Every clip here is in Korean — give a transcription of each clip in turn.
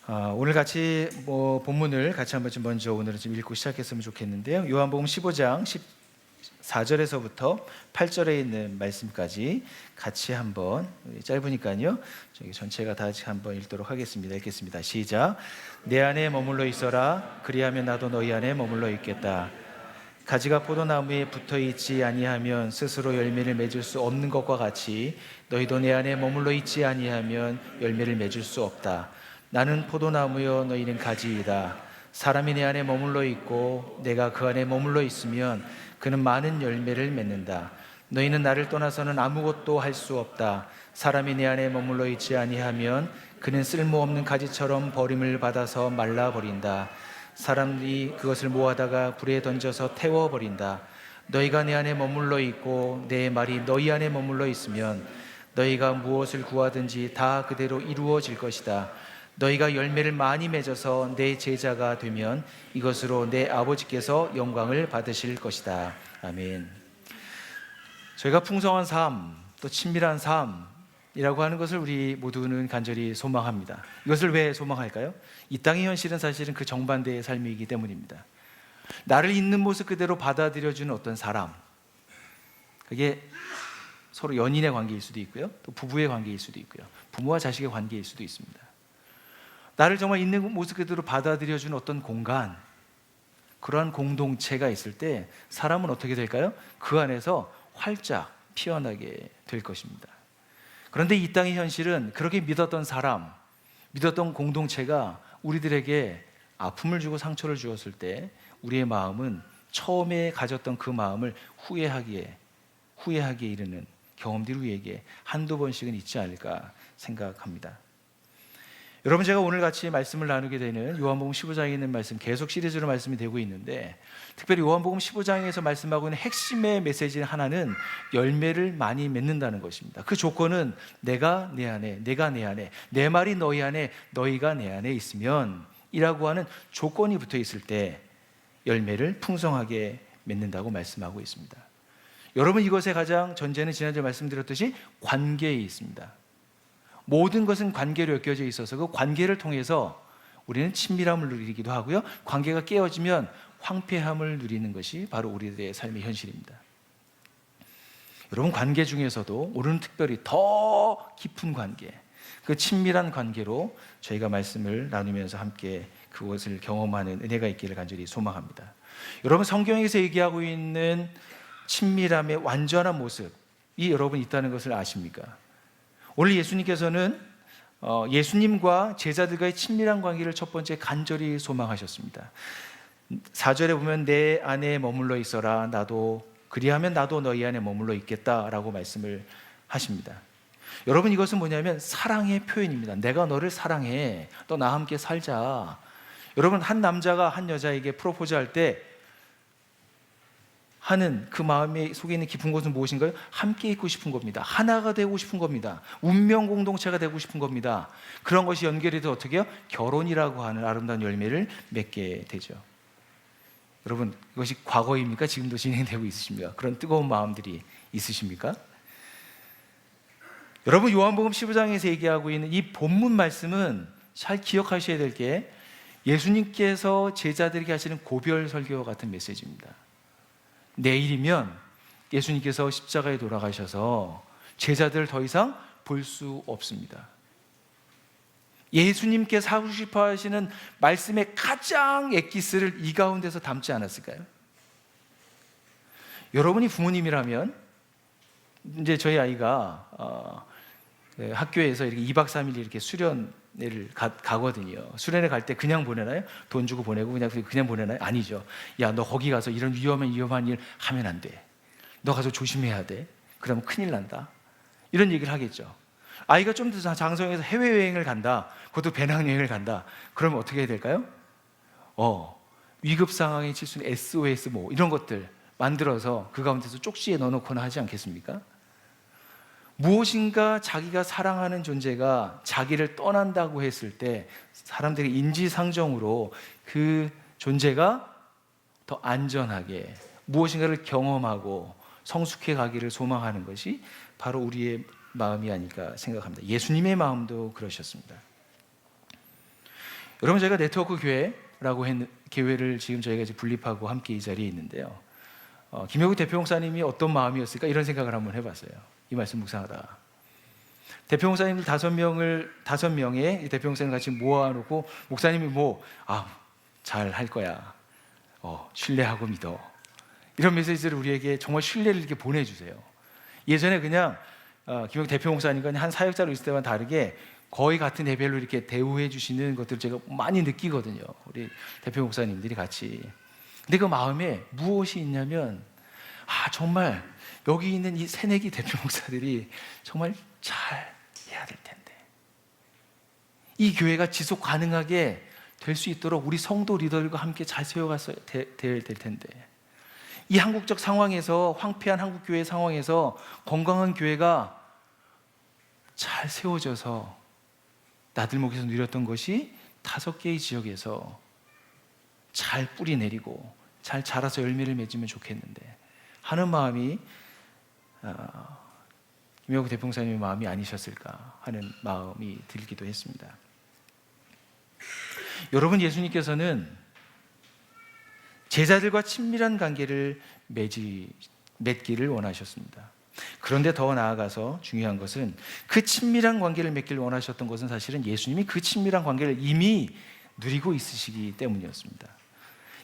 오늘 같이 본문을 같이 한번 먼저 오늘은 좀 읽고 시작했으면 좋겠는데요. 요한복음 15장 14절에서부터 8절에 있는 말씀까지 같이 한번 짧으니까요. 저기 전체가 다 같이 한번 읽도록 하겠습니다. 읽겠습니다. 시작. 내 안에 머물러 있어라. 그리하면 나도 너희 안에 머물러 있겠다. 가지가 포도나무에 붙어 있지 아니하면 스스로 열매를 맺을 수 없는 것과 같이 너희도 내 안에 머물러 있지 아니하면 열매를 맺을 수 없다. 나는 포도나무요 너희는 가지이다. 사람이 내 안에 머물러 있고 내가 그 안에 머물러 있으면 그는 많은 열매를 맺는다. 너희는 나를 떠나서는 아무것도 할 수 없다. 사람이 내 안에 머물러 있지 아니하면 그는 쓸모없는 가지처럼 버림을 받아서 말라버린다. 사람들이 그것을 모아다가 불에 던져서 태워버린다. 너희가 내 안에 머물러 있고 내 말이 너희 안에 머물러 있으면 너희가 무엇을 구하든지 다 그대로 이루어질 것이다. 너희가 열매를 많이 맺어서 내 제자가 되면 이것으로 내 아버지께서 영광을 받으실 것이다. 아멘. 저희가 풍성한 삶, 또 친밀한 삶이라고 하는 것을 우리 모두는 간절히 소망합니다. 이것을 왜 소망할까요? 이 땅의 현실은 사실은 그 정반대의 삶이기 때문입니다. 나를 있는 모습 그대로 받아들여주는 어떤 사람, 그게 서로 연인의 관계일 수도 있고요, 또 부부의 관계일 수도 있고요, 부모와 자식의 관계일 수도 있습니다. 나를 정말 있는 모습 그대로 받아들여주는 어떤 공간, 그러한 공동체가 있을 때 사람은 어떻게 될까요? 그 안에서 활짝 피어나게 될 것입니다. 그런데 이 땅의 현실은 그렇게 믿었던 사람, 믿었던 공동체가 우리들에게 아픔을 주고 상처를 주었을 때 우리의 마음은 처음에 가졌던 그 마음을 후회하기에 이르는 경험들이 우리에게 한두 번씩은 있지 않을까 생각합니다. 여러분, 제가 오늘 같이 말씀을 나누게 되는 요한복음 15장에 있는 말씀, 계속 시리즈로 말씀이 되고 있는데, 특별히 요한복음 15장에서 말씀하고 있는 핵심의 메시지 하나는 열매를 많이 맺는다는 것입니다. 그 조건은 내가 내 안에, 내가 내 안에, 내 말이 너희 안에, 너희가 내 안에 있으면 이라고 하는 조건이 붙어 있을 때 열매를 풍성하게 맺는다고 말씀하고 있습니다. 여러분, 이것의 가장 전제는 지난주에 말씀드렸듯이 관계에 있습니다. 모든 것은 관계로 엮여져 있어서 그 관계를 통해서 우리는 친밀함을 누리기도 하고요, 관계가 깨어지면 황폐함을 누리는 것이 바로 우리들의 삶의 현실입니다. 여러분, 관계 중에서도 오늘은 특별히 더 깊은 관계, 그 친밀한 관계로 저희가 말씀을 나누면서 함께 그것을 경험하는 은혜가 있기를 간절히 소망합니다. 여러분, 성경에서 얘기하고 있는 친밀함의 완전한 모습이 여러분 있다는 것을 아십니까? 오늘 예수님께서는 예수님과 제자들과의 친밀한 관계를 첫 번째 간절히 소망하셨습니다. 4절에 보면 내 안에 머물러 있어라. 그리하면 나도 너희 안에 머물러 있겠다라고 말씀을 하십니다. 여러분, 이것은 뭐냐면 사랑의 표현입니다. 내가 너를 사랑해. 또 나와 함께 살자. 여러분, 한 남자가 한 여자에게 프로포즈할 때 하는 그 마음의 속에 있는 깊은 곳은 무엇인가요? 함께 있고 싶은 겁니다. 하나가 되고 싶은 겁니다. 운명 공동체가 되고 싶은 겁니다. 그런 것이 연결이 돼서 어떻게 해요? 결혼이라고 하는 아름다운 열매를 맺게 되죠. 여러분, 이것이 과거입니까? 지금도 진행되고 있으십니까? 그런 뜨거운 마음들이 있으십니까? 여러분, 요한복음 15장에서 얘기하고 있는 이 본문 말씀은 잘 기억하셔야 될 게 예수님께서 제자들에게 하시는 고별 설교와 같은 메시지입니다. 내일이면 예수님께서 십자가에 돌아가셔서 제자들을 더 이상 볼 수 없습니다. 예수님께서 하고 싶어 하시는 말씀의 가장 엑기스를 이 가운데서 담지 않았을까요? 여러분이 부모님이라면, 이제 저희 아이가 학교에서 이렇게 2박 3일 이렇게 수련회를 가거든요. 수련회 갈 때 그냥 보내나요? 돈 주고 보내고 그냥 보내나요? 아니죠. 야, 너 거기 가서 이런 위험한 일 하면 안 돼. 너 가서 조심해야 돼. 그러면 큰일 난다. 이런 얘기를 하겠죠. 아이가 좀 더 장성해서 해외여행을 간다. 그것도 배낭여행을 간다. 그러면 어떻게 해야 될까요? 위급 상황에 칠 수 있는 SOS 이런 것들 만들어서 그 가운데서 쪽지에 넣어놓거나 하지 않겠습니까? 무엇인가 자기가 사랑하는 존재가 자기를 떠난다고 했을 때 사람들의 인지상정으로 그 존재가 더 안전하게 무엇인가를 경험하고 성숙해 가기를 소망하는 것이 바로 우리의 마음이 아닐까 생각합니다. 예수님의 마음도 그러셨습니다. 여러분, 저희가 네트워크 교회라고 했는 교회를 지금 저희가 이제 분립하고 함께 이 자리에 있는데요. 김효국 대표 목사님이 어떤 마음이었을까 이런 생각을 한번 해봤어요. 이 말씀 묵상하다가 대표 목사님들 5명의 대표 목사님 같이 모아놓고 목사님이 잘 할 거야. 신뢰하고 믿어. 이런 메시지를 우리에게 정말 신뢰를 이렇게 보내주세요. 예전에 그냥 김효국 대표 목사님과 한 사역자로 있을 때와 다르게 거의 같은 레벨로 이렇게 대우해 주시는 것들을 제가 많이 느끼거든요. 우리 대표 목사님들이 같이. 근데 그 마음에 무엇이 있냐면 정말 여기 있는 이 새내기 대표 목사들이 정말 잘 해야 될 텐데, 이 교회가 지속 가능하게 될 수 있도록 우리 성도 리더들과 함께 잘 세워가서 될 텐데, 이 한국적 상황에서, 황폐한 한국교회 상황에서 건강한 교회가 잘 세워져서 나들목에서 누렸던 것이 5개의 지역에서 잘 뿌리 내리고 잘 자라서 열매를 맺으면 좋겠는데 하는 마음이 김효국 대표 목사님의 마음이 아니셨을까 하는 마음이 들기도 했습니다. 여러분, 예수님께서는 제자들과 친밀한 관계를 맺기를 원하셨습니다. 그런데 더 나아가서 중요한 것은 그 친밀한 관계를 맺기를 원하셨던 것은 사실은 예수님이 그 친밀한 관계를 이미 누리고 있으시기 때문이었습니다.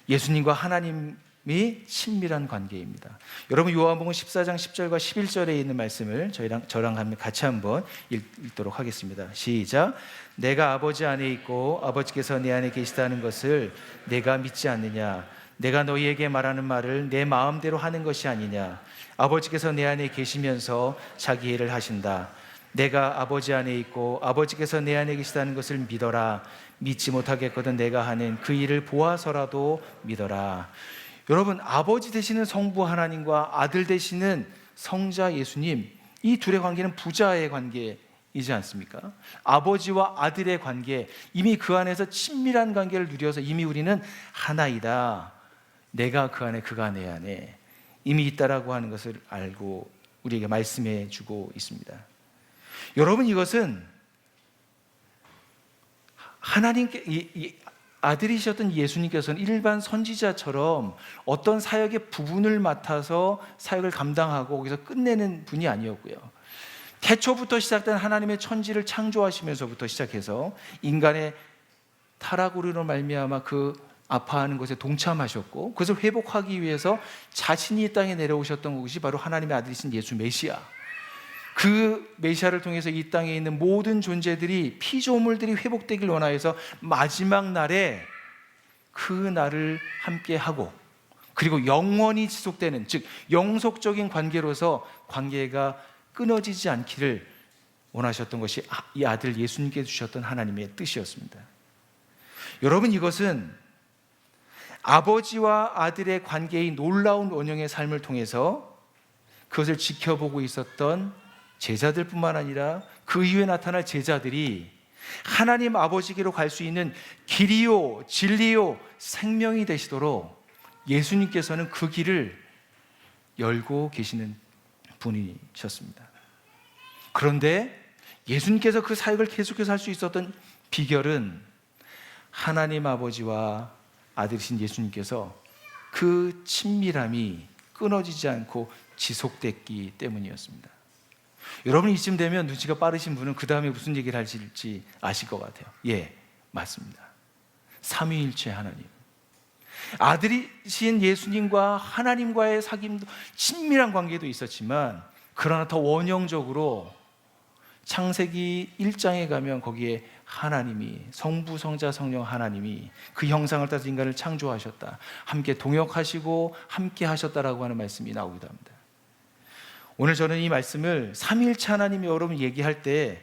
예수님과 하나님이 친밀한 관계입니다. 여러분, 요한복음 14장 10절과 11절에 있는 말씀을 저랑 같이 한번 읽도록 하겠습니다. 시작. 내가 아버지 안에 있고 아버지께서 내 안에 계시다는 것을 내가 믿지 않느냐? 내가 너희에게 말하는 말을 내 마음대로 하는 것이 아니냐? 아버지께서 내 안에 계시면서 자기 일을 하신다. 내가 아버지 안에 있고 아버지께서 내 안에 계시다는 것을 믿어라. 믿지 못하겠거든 내가 하는 그 일을 보아서라도 믿어라. 여러분, 아버지 되시는 성부 하나님과 아들 되시는 성자 예수님, 이 둘의 관계는 부자의 관계이지 않습니까? 아버지와 아들의 관계, 이미 그 안에서 친밀한 관계를 누려서 이미 우리는 하나이다. 내가 그 안에 그가 내 안에 이미 있다라고 하는 것을 알고 우리에게 말씀해 주고 있습니다. 여러분, 이것은 하나님께 아들이셨던 예수님께서는 일반 선지자처럼 어떤 사역의 부분을 맡아서 사역을 감당하고 거기서 끝내는 분이 아니었고요. 태초부터 시작된 하나님의 천지를 창조하시면서부터 시작해서 인간의 타락으로 말미암아 그 아파하는 것에 동참하셨고 그것을 회복하기 위해서 자신이 이 땅에 내려오셨던 것이 바로 하나님의 아들이신 예수 메시아. 그 메시아를 통해서 이 땅에 있는 모든 존재들이, 피조물들이 회복되길 원하여서 마지막 날에 그 날을 함께하고 그리고 영원히 지속되는, 즉 영속적인 관계로서 관계가 끊어지지 않기를 원하셨던 것이 이 아들 예수님께 주셨던 하나님의 뜻이었습니다. 여러분, 이것은 아버지와 아들의 관계의 놀라운 원형의 삶을 통해서 그것을 지켜보고 있었던 제자들뿐만 아니라 그 이후에 나타날 제자들이 하나님 아버지께로 갈 수 있는 길이요 진리요 생명이 되시도록 예수님께서는 그 길을 열고 계시는 분이셨습니다. 그런데 예수님께서 그 사역을 계속해서 할 수 있었던 비결은 하나님 아버지와 아들이신 예수님께서 그 친밀함이 끊어지지 않고 지속됐기 때문이었습니다. 여러분, 이쯤 되면 눈치가 빠르신 분은 그 다음에 무슨 얘기를 하실지 아실 것 같아요. 예, 맞습니다. 삼위일체 하나님, 아들이신 예수님과 하나님과의 사귐도 친밀한 관계도 있었지만, 그러나 더 원형적으로 창세기 1장에 가면 거기에 하나님이, 성부 성자 성령 하나님이 그 형상을 따서 인간을 창조하셨다, 함께 동역하시고 함께 하셨다라고 하는 말씀이 나오기도 합니다. 오늘 저는 이 말씀을 삼위일체 하나님이 여러분 얘기할 때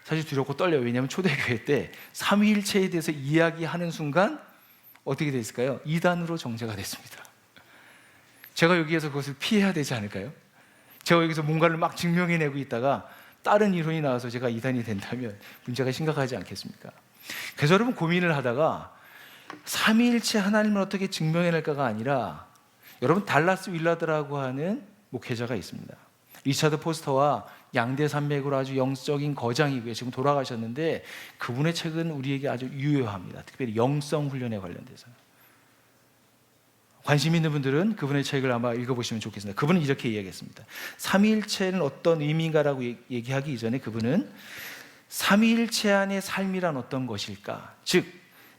사실 두렵고 떨려요. 왜냐하면 초대교회 때 삼위일체에 대해서 이야기하는 순간 어떻게 됐을까요? 이단으로 정죄가 됐습니다. 제가 여기에서 그것을 피해야 되지 않을까요? 제가 여기서 뭔가를 막 증명해내고 있다가 다른 이론이 나와서 제가 이단이 된다면 문제가 심각하지 않겠습니까? 그래서 여러분 고민을 하다가 삼위일체 하나님을 어떻게 증명해낼까가 아니라, 여러분 달라스 윌라드라고 하는 목회자가 있습니다. 리차드 포스터와 양대산맥으로 아주 영적인 거장이고요. 지금 돌아가셨는데 그분의 책은 우리에게 아주 유효합니다. 특별히 영성 훈련에 관련돼서. 관심 있는 분들은 그분의 책을 아마 읽어보시면 좋겠습니다. 그분은 이렇게 이야기했습니다. 삼위일체는 어떤 의미인가라고 얘기하기 이전에 그분은 삼위일체 안의 삶이란 어떤 것일까? 즉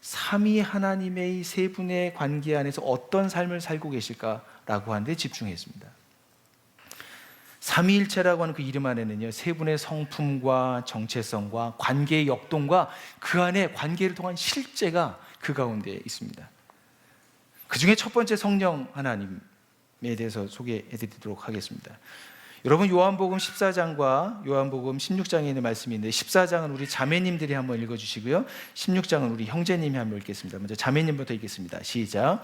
삼위 하나님의 세 분의 관계 안에서 어떤 삶을 살고 계실까라고 하는 데 집중했습니다. 삼위일체라고 하는 그 이름 안에는요, 세 분의 성품과 정체성과 관계의 역동과 그 안에 관계를 통한 실제가 그 가운데 있습니다. 그 중에 첫 번째 성령 하나님에 대해서 소개해 드리도록 하겠습니다. 여러분 요한복음 14장과 요한복음 16장에 있는 말씀이 있는데 14장은 우리 자매님들이 한번 읽어주시고요, 16장은 우리 형제님이 한번 읽겠습니다. 먼저 자매님부터 읽겠습니다. 시작.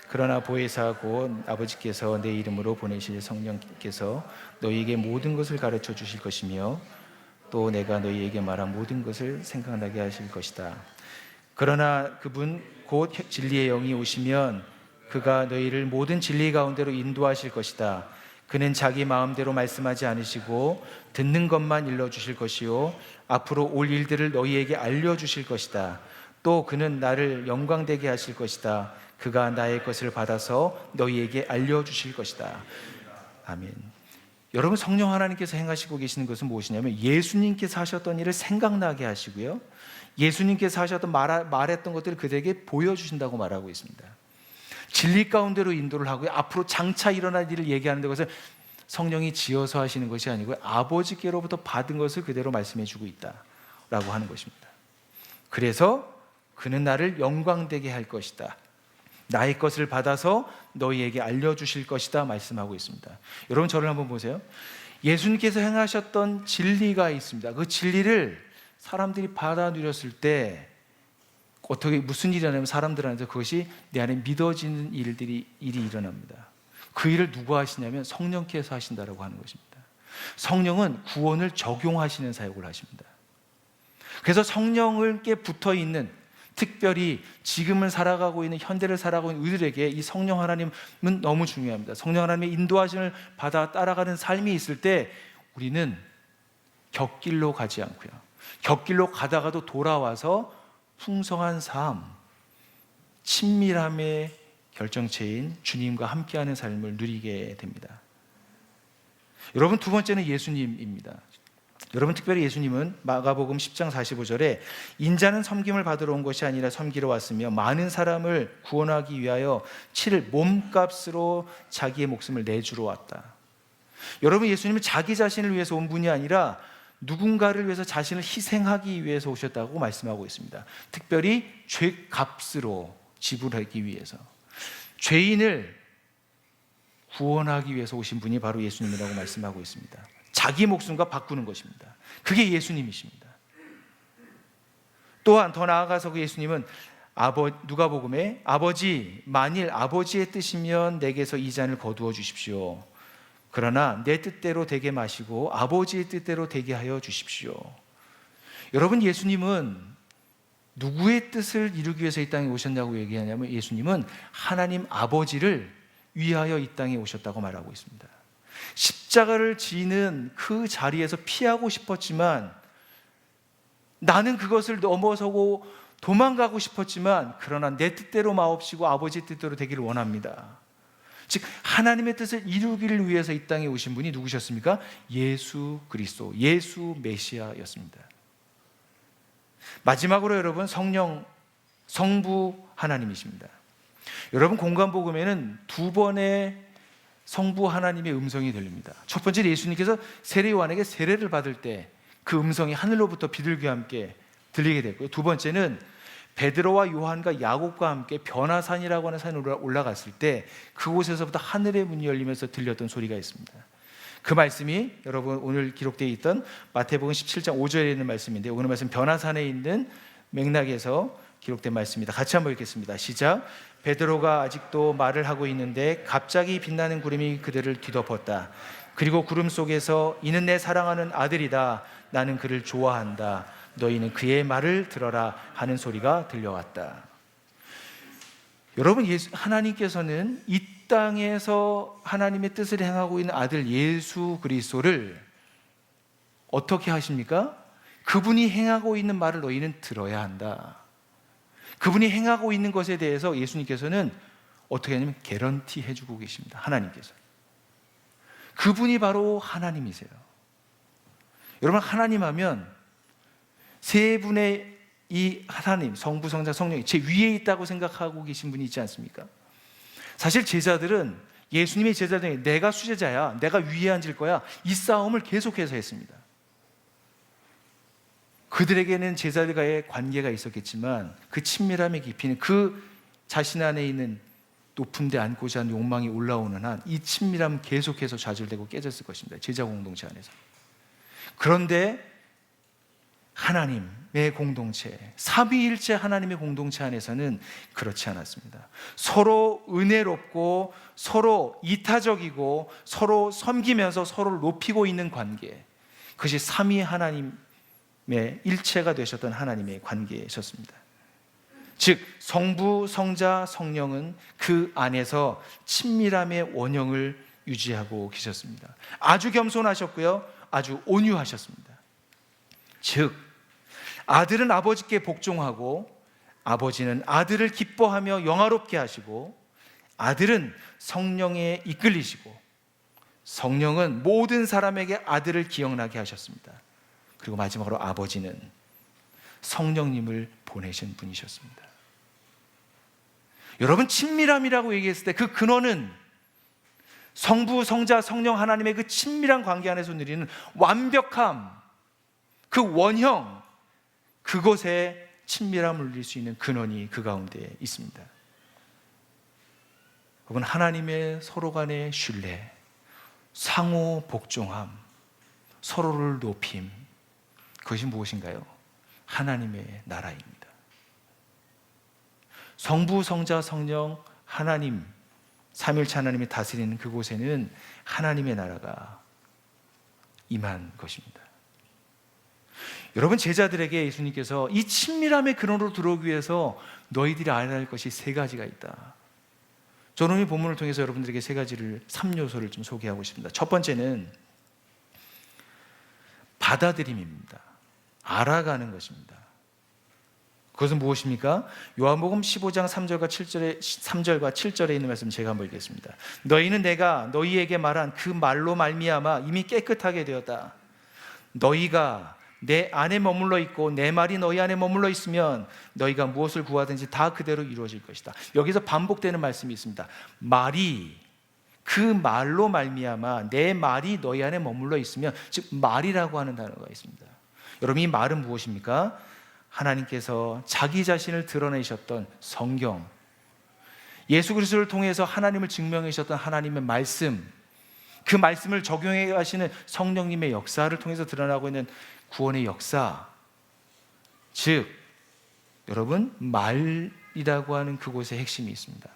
그러나 보혜사 곧 아버지께서 내 이름으로 보내실 성령께서 너희에게 모든 것을 가르쳐 주실 것이며 또 내가 너희에게 말한 모든 것을 생각나게 하실 것이다. 그러나 그분 곧 진리의 영이 오시면 그가 너희를 모든 진리 가운데로 인도하실 것이다. 그는 자기 마음대로 말씀하지 않으시고 듣는 것만 일러주실 것이요 앞으로 올 일들을 너희에게 알려주실 것이다. 또 그는 나를 영광되게 하실 것이다. 그가 나의 것을 받아서 너희에게 알려주실 것이다. 아멘. 여러분, 성령 하나님께서 행하시고 계시는 것은 무엇이냐면 예수님께서 하셨던 일을 생각나게 하시고요, 예수님께서 하셨던 말했던 것들을 그들에게 보여주신다고 말하고 있습니다. 진리 가운데로 인도를 하고요, 앞으로 장차 일어날 일을 얘기하는 것을 성령이 지어서 하시는 것이 아니고 아버지께로부터 받은 것을 그대로 말씀해 주고 있다라고 하는 것입니다. 그래서 그는 나를 영광되게 할 것이다. 나의 것을 받아서 너희에게 알려주실 것이다 말씀하고 있습니다. 여러분, 저를 한번 보세요. 예수님께서 행하셨던 진리가 있습니다. 그 진리를 사람들이 받아 누렸을 때 어떻게 무슨 일이 일어나면 사람들한테 그것이 내 안에 믿어지는 일이 일어납니다. 그 일을 누가 하시냐면 성령께서 하신다라고 하는 것입니다. 성령은 구원을 적용하시는 사역을 하십니다. 그래서 성령께 붙어 있는, 특별히 지금을 살아가고 있는, 현대를 살아가고 있는 우리들에게 이 성령 하나님은 너무 중요합니다. 성령 하나님의 인도하심을 받아 따라가는 삶이 있을 때 우리는 곁길로 가지 않고요, 곁길로 가다가도 돌아와서 풍성한 삶, 친밀함의 결정체인 주님과 함께하는 삶을 누리게 됩니다. 여러분, 두 번째는 예수님입니다. 여러분, 특별히 예수님은 마가복음 10장 45절에 인자는 섬김을 받으러 온 것이 아니라 섬기러 왔으며 많은 사람을 구원하기 위하여 치를 몸값으로 자기의 목숨을 내주러 왔다. 여러분, 예수님은 자기 자신을 위해서 온 분이 아니라 누군가를 위해서 자신을 희생하기 위해서 오셨다고 말씀하고 있습니다. 특별히 죄값으로 지불하기 위해서, 죄인을 구원하기 위해서 오신 분이 바로 예수님이라고 말씀하고 있습니다. 자기 목숨과 바꾸는 것입니다. 그게 예수님이십니다. 또한 더 나아가서 그 예수님은 누가복음에 아버지, 만일 아버지의 뜻이면 내게서 이 잔을 거두어 주십시오. 그러나 내 뜻대로 되게 마시고 아버지의 뜻대로 되게 하여 주십시오. 여러분, 예수님은 누구의 뜻을 이루기 위해서 이 땅에 오셨냐고 얘기하냐면 예수님은 하나님 아버지를 위하여 이 땅에 오셨다고 말하고 있습니다. 십자가를 지는 그 자리에서 피하고 싶었지만, 나는 그것을 넘어서고 도망가고 싶었지만, 그러나 내 뜻대로 마옵시고 아버지의 뜻대로 되기를 원합니다. 즉 하나님의 뜻을 이루기를 위해서 이 땅에 오신 분이 누구셨습니까? 예수 그리스도, 예수 메시아였습니다. 마지막으로 여러분, 성부 하나님이십니다. 여러분, 공관복음에는 두 번의 성부 하나님의 음성이 들립니다. 첫 번째는 예수님께서 세례 요한에게 세례를 받을 때 그 음성이 하늘로부터 비둘기와 함께 들리게 됐고요. 두 번째는 베드로와 요한과 야곱과 함께 변화산이라고 하는 산에 올라갔을 때 그곳에서부터 하늘의 문이 열리면서 들렸던 소리가 있습니다. 그 말씀이 여러분 오늘 기록되어 있던 마태복음 17장 5절에 있는 말씀인데, 오늘 말씀 변화산에 있는 맥락에서 기록된 말씀입니다. 같이 한번 읽겠습니다. 시작. 베드로가 아직도 말을 하고 있는데 갑자기 빛나는 구름이 그들을 뒤덮었다. 그리고 구름 속에서 이는 내 사랑하는 아들이다. 나는 그를 좋아한다. 너희는 그의 말을 들어라 하는 소리가 들려왔다. 여러분, 하나님께서는 이 땅에서 하나님의 뜻을 행하고 있는 아들 예수 그리스도를 어떻게 하십니까? 그분이 행하고 있는 말을 너희는 들어야 한다. 그분이 행하고 있는 것에 대해서 예수님께서는 어떻게 하냐면 개런티 해주고 계십니다. 하나님께서. 그분이 바로 하나님이세요. 여러분, 하나님 하면 세 분의 이 하나님, 성부, 성자, 성령이 제 위에 있다고 생각하고 계신 분이 있지 않습니까? 사실 제자들은, 예수님의 제자들이 내가 수제자야, 내가 위에 앉을 거야, 이 싸움을 계속해서 했습니다. 그들에게는 제자들과의 관계가 있었겠지만 그 친밀함의 깊이는 그 자신 안에 있는 높은 데 앉고자 하는 욕망이 올라오는 한 이 친밀함은 계속해서 좌절되고 깨졌을 것입니다. 제자 공동체 안에서. 그런데 하나님의 공동체, 삼위일체 하나님의 공동체 안에서는 그렇지 않았습니다. 서로 은혜롭고 서로 이타적이고 서로 섬기면서 서로를 높이고 있는 관계, 그것이 삼위 하나님의 일체가 되셨던 하나님의 관계이셨습니다. 즉 성부, 성자, 성령은 그 안에서 친밀함의 원형을 유지하고 계셨습니다. 아주 겸손하셨고요, 아주 온유하셨습니다. 즉 아들은 아버지께 복종하고 아버지는 아들을 기뻐하며 영화롭게 하시고 아들은 성령에 이끌리시고 성령은 모든 사람에게 아들을 기억나게 하셨습니다. 그리고 마지막으로 아버지는 성령님을 보내신 분이셨습니다. 여러분, 친밀함이라고 얘기했을 때 그 근원은 성부, 성자, 성령 하나님의 그 친밀한 관계 안에서 누리는 완벽함, 그 원형, 그곳에 친밀함을 누릴 수 있는 근원이 그 가운데 있습니다. 그건 하나님의 서로 간의 신뢰, 상호 복종함, 서로를 높임, 그것이 무엇인가요? 하나님의 나라입니다. 성부, 성자, 성령, 하나님, 삼위일체 하나님이 다스리는 그곳에는 하나님의 나라가 임한 것입니다. 여러분, 제자들에게 예수님께서 이 친밀함의 근원으로 들어오기 위해서 너희들이 알아야 할 것이 세 가지가 있다. 저는 이 본문을 통해서 여러분들에게 세 가지를, 3요소를 좀 소개하고 싶습니다. 첫 번째는 받아들임입니다. 알아가는 것입니다. 그것은 무엇입니까? 요한복음 15장 3절과 7절에 있는 말씀 제가 한번 읽겠습니다. 너희는 내가 너희에게 말한 그 말로 말미암아 이미 깨끗하게 되었다. 너희가 내 안에 머물러 있고 내 말이 너희 안에 머물러 있으면 너희가 무엇을 구하든지 다 그대로 이루어질 것이다. 여기서 반복되는 말씀이 있습니다. 말이, 그 말로 말미암아 내 말이 너희 안에 머물러 있으면, 즉 말이라고 하는 단어가 있습니다. 여러분, 이 말은 무엇입니까? 하나님께서 자기 자신을 드러내셨던 성경, 예수 그리스도를 통해서 하나님을 증명해 주셨던 하나님의 말씀, 그 말씀을 적용해 가시는 성령님의 역사를 통해서 드러나고 있는 구원의 역사, 즉 여러분, 말이라고 하는 그곳에 핵심이 있습니다.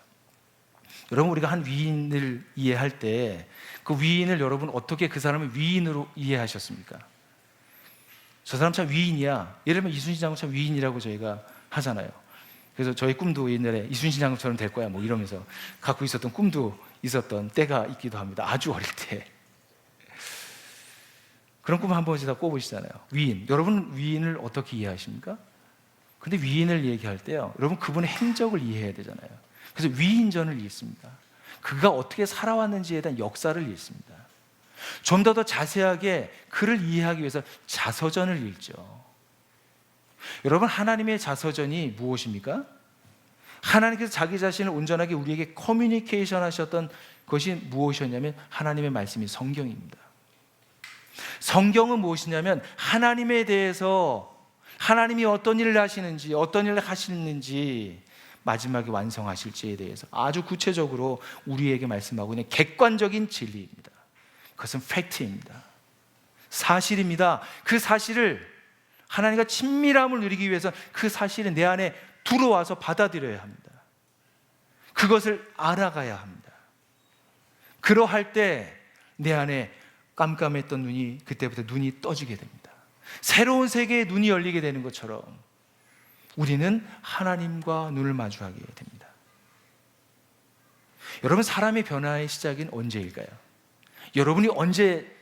여러분, 우리가 한 위인을 이해할 때 그 위인을 여러분 어떻게 그 사람을 위인으로 이해하셨습니까? 저 사람 참 위인이야. 예를 들면 이순신 장군 참 위인이라고 저희가 하잖아요. 그래서 저희 꿈도 옛날에 이순신 장군처럼 될 거야 뭐 이러면서 갖고 있었던 꿈도 있었던 때가 있기도 합니다. 아주 어릴 때. 그런 꿈을 한 번씩 다 꿔보시잖아요. 위인. 여러분, 위인을 어떻게 이해하십니까? 근데 위인을 얘기할 때요, 여러분 그분의 행적을 이해해야 되잖아요. 그래서 위인전을 읽습니다. 그가 어떻게 살아왔는지에 대한 역사를 읽습니다. 좀 더 자세하게 그를 이해하기 위해서 자서전을 읽죠. 여러분, 하나님의 자서전이 무엇입니까? 하나님께서 자기 자신을 온전하게 우리에게 커뮤니케이션 하셨던 것이 무엇이었냐면 하나님의 말씀이 성경입니다. 성경은 무엇이냐면 하나님에 대해서, 하나님이 어떤 일을 하시는지, 어떤 일을 하시는지, 마지막에 완성하실지에 대해서 아주 구체적으로 우리에게 말씀하고 있는 객관적인 진리입니다. 그것은 팩트입니다. 사실입니다. 그 사실을, 하나님과 친밀함을 누리기 위해서 그 사실이 내 안에 들어와서 받아들여야 합니다. 그것을 알아가야 합니다. 그러할 때 내 안에 깜깜했던 눈이 그때부터 눈이 떠지게 됩니다. 새로운 세계의 눈이 열리게 되는 것처럼 우리는 하나님과 눈을 마주하게 됩니다. 여러분, 사람의 변화의 시작은 언제일까요? 여러분이 언제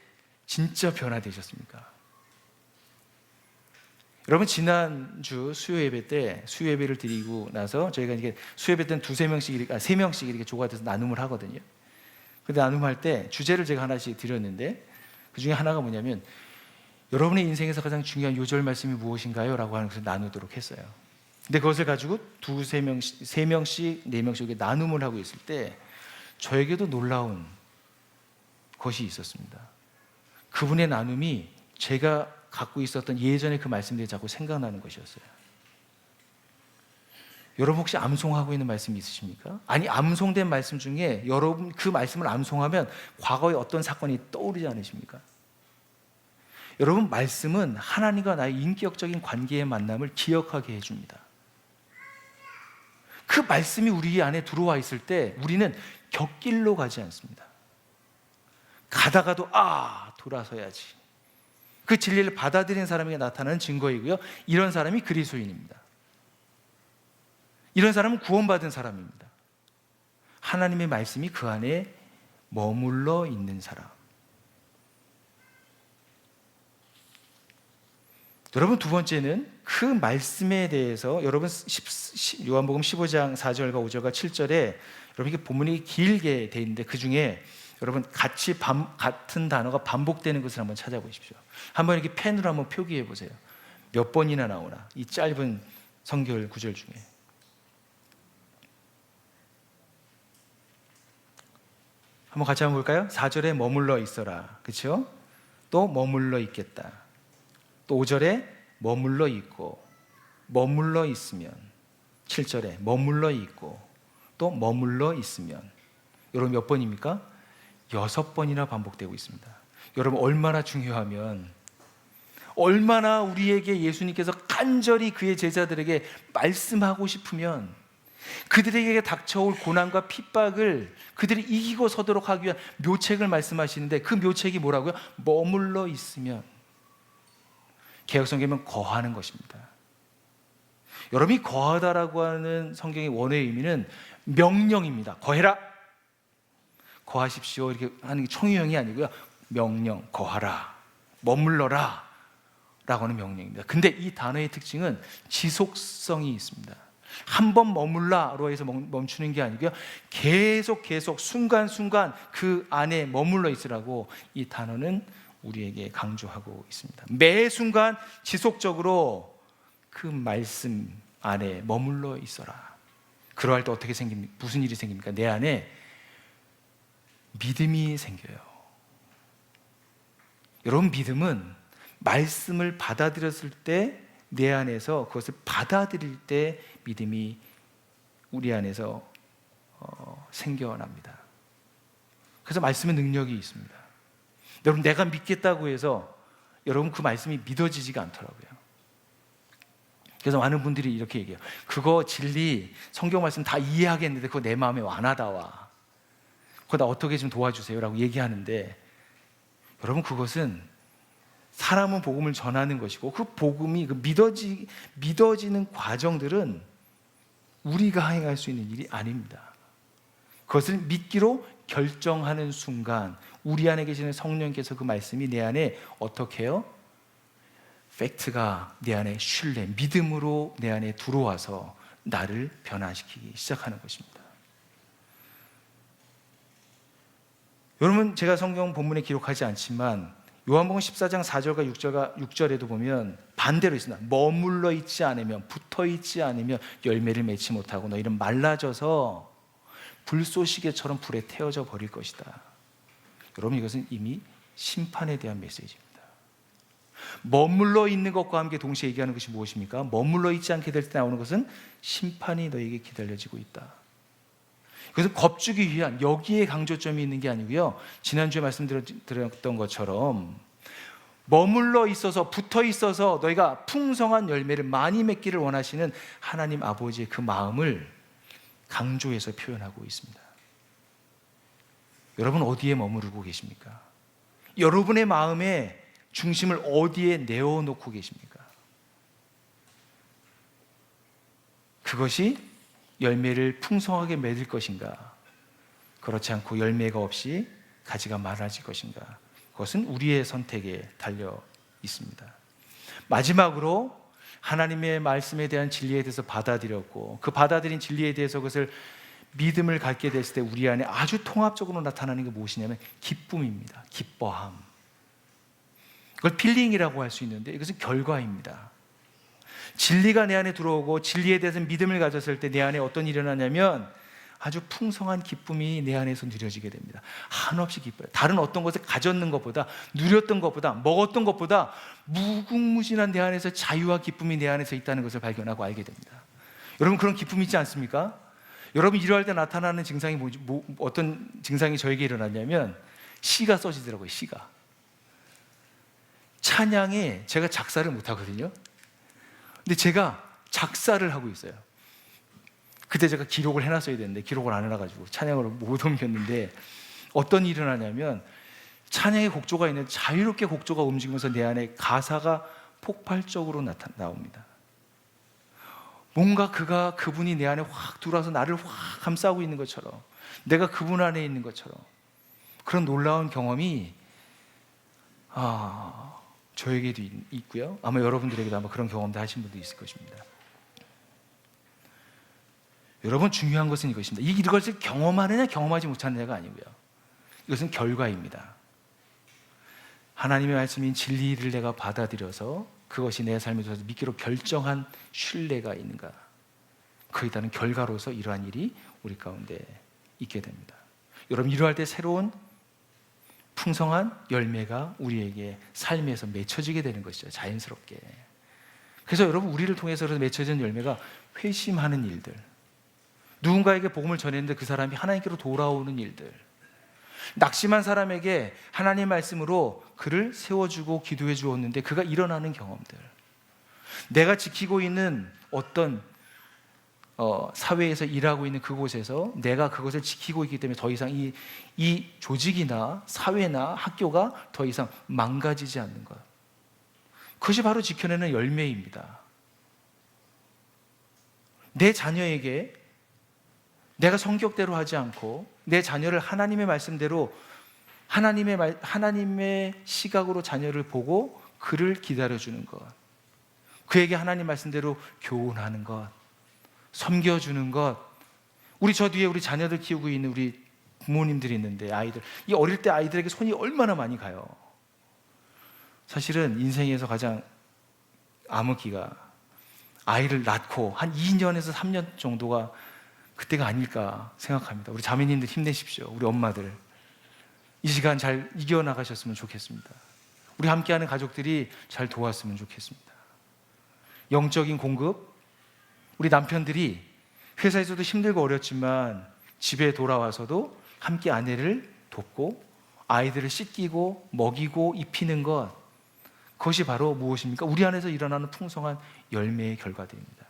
진짜 변화되셨습니까? 여러분, 지난주 수요 예배 때 수요 예배를 드리고 나서 저희가 이게 수요 예배 때는 두세 명씩, 세 명씩 이렇게 조가 돼서 나눔을 하거든요. 근데 나눔할 때 주제를 제가 하나씩 드렸는데 그 중에 하나가 뭐냐면 여러분의 인생에서 가장 중요한 요절 말씀이 무엇인가요? 라고 하는 것을 나누도록 했어요. 근데 그것을 가지고 두세 명씩, 세 명씩, 네 명씩 이렇게 나눔을 하고 있을 때 저에게도 놀라운 것이 있었습니다. 그분의 나눔이 제가 갖고 있었던 예전의 그 말씀들이 자꾸 생각나는 것이었어요. 여러분, 혹시 암송하고 있는 말씀이 있으십니까? 아니, 암송된 말씀 중에 여러분 그 말씀을 암송하면 과거의 어떤 사건이 떠오르지 않으십니까? 여러분, 말씀은 하나님과 나의 인격적인 관계의 만남을 기억하게 해줍니다. 그 말씀이 우리 안에 들어와 있을 때 우리는 곁길로 가지 않습니다. 가다가도 돌아서야지. 그 진리를 받아들인 사람에게 나타나는 증거이고요, 이런 사람이 그리스도인입니다. 이런 사람은 구원받은 사람입니다. 하나님의 말씀이 그 안에 머물러 있는 사람. 여러분, 두 번째는 그 말씀에 대해서 여러분 요한복음 15장 4절과 5절과 7절에 여러분 이게 본문이 길게 돼 있는데 그 중에 여러분 같은 단어가 반복되는 것을 한번 찾아보십시오. 한번 이렇게 펜으로 한번 표기해 보세요. 몇 번이나 나오나, 이 짧은 성경 구절 중에. 한번 같이 한번 볼까요? 4절에 머물러 있어라. 그렇죠? 또 머물러 있겠다. 또 5절에 머물러 있고, 머물러 있으면, 7절에 머물러 있고, 또 머물러 있으면. 여러분 몇 번입니까? 6번이나 반복되고 있습니다. 여러분, 얼마나 중요하면, 얼마나 우리에게 예수님께서 간절히 그의 제자들에게 말씀하고 싶으면 그들에게 닥쳐올 고난과 핍박을 그들이 이기고 서도록 하기 위한 묘책을 말씀하시는데, 그 묘책이 뭐라고요? 머물러 있으면. 개역성경은 거하는 것입니다. 여러분이 거하다라고 하는 성경의 원어의 의미는 명령입니다. 거해라, 거하십시오, 이렇게 하는 게 총유형이 아니고요, 명령, 거하라, 머물러라 라고 하는 명령입니다. 근데 이 단어의 특징은 지속성이 있습니다. 한 번 머물라로 해서 멈추는 게 아니고요, 계속 순간순간 그 안에 머물러 있으라고 이 단어는 우리에게 강조하고 있습니다. 매 순간 지속적으로 그 말씀 안에 머물러 있어라. 그러할 때 어떻게 생깁니까? 무슨 일이 생깁니까? 내 안에 믿음이 생겨요. 여러분, 믿음은 말씀을 받아들였을 때 내 안에서 그것을 받아들일 때 믿음이 우리 안에서 생겨납니다. 그래서 말씀의 능력이 있습니다. 여러분, 내가 믿겠다고 해서 여러분 그 말씀이 믿어지지가 않더라고요. 그래서 많은 분들이 이렇게 얘기해요. 그거 진리, 성경 말씀 다 이해하겠는데 그거 내 마음에 안 와닿아. 그거 나 어떻게 좀 도와주세요 라고 얘기하는데, 여러분, 그것은 사람은 복음을 전하는 것이고 그 복음이 믿어지는 과정들은 우리가 행할 수 있는 일이 아닙니다. 그것을 믿기로 결정하는 순간 우리 안에 계시는 성령께서 그 말씀이 내 안에 어떻게 해요? 팩트가 내 안에 신뢰, 믿음으로 내 안에 들어와서 나를 변화시키기 시작하는 것입니다. 여러분, 제가 성경 본문에 기록하지 않지만 요한복음 14장 4절과 6절에도 보면 반대로 있습니다. 머물러 있지 않으면, 붙어 있지 않으면 열매를 맺지 못하고 너희는 말라져서 불쏘시개처럼 불에 태워져 버릴 것이다. 여러분, 이것은 이미 심판에 대한 메시지입니다. 머물러 있는 것과 함께 동시에 얘기하는 것이 무엇입니까? 머물러 있지 않게 될 때 나오는 것은 심판이 너에게 기다려지고 있다. 그래서 겁주기 위한, 여기에 강조점이 있는 게 아니고요, 지난주에 말씀드렸던 것처럼 머물러 있어서, 붙어 있어서 너희가 풍성한 열매를 많이 맺기를 원하시는 하나님 아버지의 그 마음을 강조해서 표현하고 있습니다. 여러분, 어디에 머무르고 계십니까? 여러분의 마음의 중심을 어디에 내어놓고 계십니까? 그것이 열매를 풍성하게 맺을 것인가? 그렇지 않고 열매가 없이 가지가 많아질 것인가? 그것은 우리의 선택에 달려 있습니다. 마지막으로 하나님의 말씀에 대한 진리에 대해서 받아들였고, 그 받아들인 진리에 대해서 그것을 믿음을 갖게 됐을 때 우리 안에 아주 통합적으로 나타나는 게 무엇이냐면 기쁨입니다. 기뻐함. 그걸 필링이라고 할 수 있는데 이것은 결과입니다. 진리가 내 안에 들어오고 진리에 대해서 믿음을 가졌을 때 내 안에 어떤 일이 일어나냐면 아주 풍성한 기쁨이 내 안에서 누려지게 됩니다. 한없이 기뻐요. 다른 어떤 것을 가졌는 것보다, 누렸던 것보다, 먹었던 것보다 무궁무진한 내 안에서 자유와 기쁨이 내 안에서 있다는 것을 발견하고 알게 됩니다. 여러분, 그런 기쁨이 있지 않습니까? 여러분, 이러할 때 나타나는 증상이 어떤 증상이 저에게 일어났냐면 시가 써지더라고요. 시가. 찬양에 제가 작사를 못하거든요. 근데 제가 작사를 하고 있어요. 그때 제가 기록을 해놨어야 되는데 기록을 안 해놔가지고 찬양으로 못 옮겼는데, 어떤 일이 일어나냐면 찬양의 곡조가 있는데 자유롭게 곡조가 움직이면서 내 안에 가사가 폭발적으로 나옵니다. 뭔가 그분이 내 안에 확 들어와서 나를 확 감싸고 있는 것처럼, 내가 그분 안에 있는 것처럼, 그런 놀라운 경험이 저에게도 있고요. 아마 여러분들에게도 아마 그런 경험도 하신 분도 있을 것입니다. 여러분, 중요한 것은 이것입니다. 이것을 경험하느냐 경험하지 못하느냐가 아니고요. 이것은 결과입니다. 하나님의 말씀인 진리를 내가 받아들여서 그것이 내 삶에 있어서 믿기로 결정한 신뢰가 있는가, 그에 따른 결과로서 이러한 일이 우리 가운데 있게 됩니다. 여러분, 이러할 때 새로운 풍성한 열매가 우리에게 삶에서 맺혀지게 되는 것이죠. 자연스럽게. 그래서 여러분, 우리를 통해서 맺혀지는 열매가 회심하는 일들, 누군가에게 복음을 전했는데 그 사람이 하나님께로 돌아오는 일들, 낙심한 사람에게 하나님의 말씀으로 그를 세워주고 기도해 주었는데 그가 일어나는 경험들, 내가 지키고 있는 어떤 사회에서 일하고 있는 그곳에서 내가 그것을 지키고 있기 때문에 더 이상 이 조직이나 사회나 학교가 더 이상 망가지지 않는 것, 그것이 바로 지켜내는 열매입니다. 내 자녀에게 내가 성격대로 하지 않고 내 자녀를 하나님의 말씀대로, 하나님의 시각으로 자녀를 보고 그를 기다려주는 것, 그에게 하나님 말씀대로 교훈하는 것, 섬겨주는 것. 저 뒤에 우리 자녀들 키우고 있는 우리 부모님들이 있는데, 아이들, 이 어릴 때 아이들에게 손이 얼마나 많이 가요. 사실은 인생에서 가장 암흑기가 아이를 낳고 한 2년에서 3년 정도가 그때가 아닐까 생각합니다. 우리 자매님들 힘내십시오. 우리 엄마들 이 시간 잘 이겨나가셨으면 좋겠습니다. 우리 함께하는 가족들이 잘 도왔으면 좋겠습니다. 영적인 공급, 우리 남편들이 회사에서도 힘들고 어렵지만 집에 돌아와서도 함께 아내를 돕고 아이들을 씻기고 먹이고 입히는 것, 그것이 바로 무엇입니까? 우리 안에서 일어나는 풍성한 열매의 결과들입니다.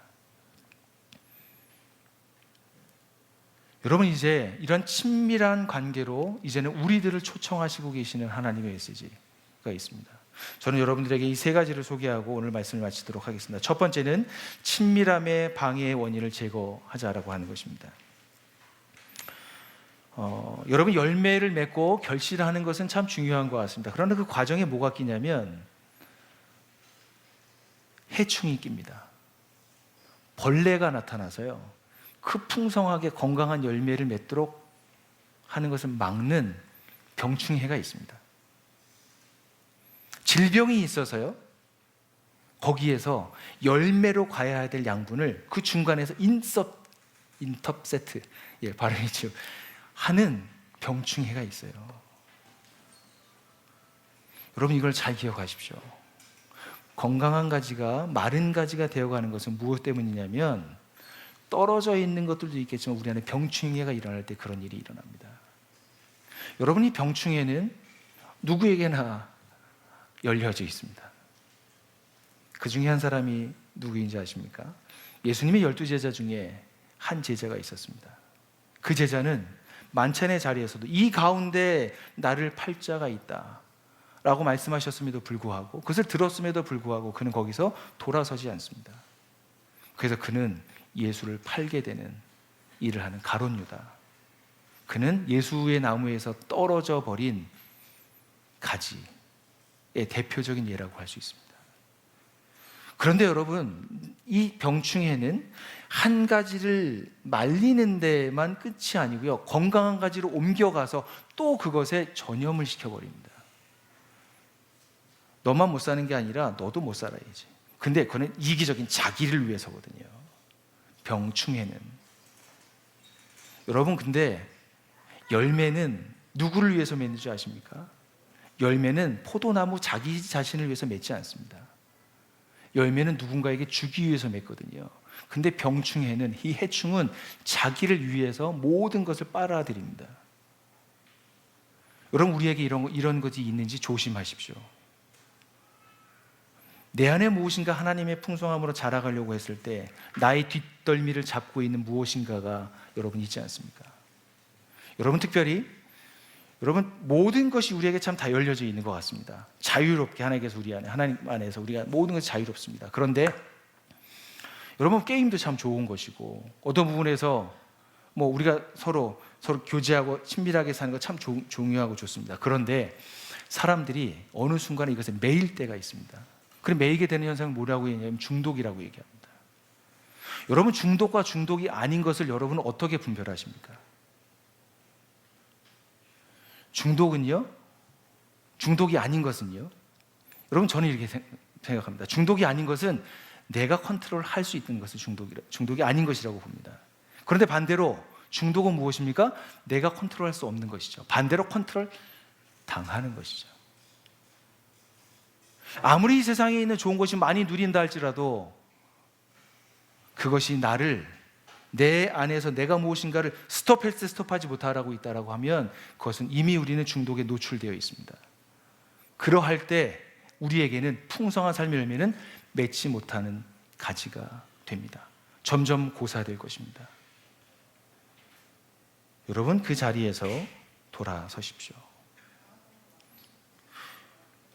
여러분, 이제 이런 친밀한 관계로 이제는 우리들을 초청하시고 계시는 하나님의 메시지가 있습니다. 저는 여러분들에게 이 세 가지를 소개하고 오늘 말씀을 마치도록 하겠습니다. 첫 번째는 친밀함의 방해의 원인을 제거하자라고 하는 것입니다. 여러분, 열매를 맺고 결실하는 것은 참 중요한 것 같습니다. 그런데 그 과정에 뭐가 끼냐면 해충이 낍니다. 벌레가 나타나서요, 그 풍성하게 건강한 열매를 맺도록 하는 것을 막는 병충해가 있습니다. 질병이 있어서요, 거기에서 열매로 가야 될 양분을 그 중간에서 인터셉트, 발음이죠, 하는 병충해가 있어요. 여러분, 이걸 잘 기억하십시오. 건강한 가지가 마른 가지가 되어가는 것은 무엇 때문이냐면, 떨어져 있는 것들도 있겠지만 우리 안에 병충해가 일어날 때 그런 일이 일어납니다. 여러분, 이 병충해는 누구에게나 열려져 있습니다. 그 중에 한 사람이 누구인지 아십니까? 예수님의 12제자 중에 한 제자가 있었습니다. 그 제자는 만찬의 자리에서도 이 가운데 나를 팔 자가 있다 라고 말씀하셨음에도 불구하고, 그것을 들었음에도 불구하고 그는 거기서 돌아서지 않습니다. 그래서 그는 예수를 팔게 되는 일을 하는 가룟 유다, 그는 예수의 나무에서 떨어져 버린 가지의 대표적인 예라고 할 수 있습니다. 그런데 여러분, 이 병충해는 한 가지를 말리는 데만 끝이 아니고요, 건강한 가지로 옮겨가서 또 그것에 전염을 시켜버립니다. 너만 못 사는 게 아니라 너도 못 살아야지. 근데 그거는 이기적인 자기를 위해서거든요. 병충해는. 여러분, 근데 열매는 누구를 위해서 맺는 줄 아십니까? 열매는 포도나무 자기 자신을 위해서 맺지 않습니다. 열매는 누군가에게 주기 위해서 맺거든요. 근데 병충해는, 이 해충은 자기를 위해서 모든 것을 빨아들입니다. 여러분, 우리에게 이런 것이 있는지 조심하십시오. 내 안에 무엇인가 하나님의 풍성함으로 자라가려고 했을 때 나의 뒷덜미를 잡고 있는 무엇인가가 여러분 있지 않습니까? 여러분, 특별히 여러분, 모든 것이 우리에게 참 다 열려져 있는 것 같습니다. 자유롭게 하나님께서 우리 안에, 하나님 안에서 우리가 모든 것이 자유롭습니다. 그런데 여러분, 게임도 참 좋은 것이고 어떤 부분에서 우리가 서로 교제하고 친밀하게 사는 거 참 중요하고 좋습니다. 그런데 사람들이 어느 순간에 이것에 매일 때가 있습니다. 그럼 매이게 되는 현상을 뭐라고 얘기하냐면 중독이라고 얘기합니다. 여러분, 중독과 중독이 아닌 것을 여러분은 어떻게 분별하십니까? 중독은요? 중독이 아닌 것은요? 여러분, 저는 이렇게 생각합니다. 중독이 아닌 것은 내가 컨트롤할 수 있는 것을 중독이 아닌 것이라고 봅니다. 그런데 반대로 중독은 무엇입니까? 내가 컨트롤할 수 없는 것이죠. 반대로 컨트롤 당하는 것이죠. 아무리 이 세상에 있는 좋은 것이 많이 누린다 할지라도 그것이 나를, 내 안에서 내가 무엇인가를 스톱하지 못하고 있다고 하면 그것은 이미 우리는 중독에 노출되어 있습니다. 그러할 때 우리에게는 풍성한 삶의 열매는 맺지 못하는 가지가 됩니다. 점점 고사될 것입니다. 여러분, 그 자리에서 돌아서십시오.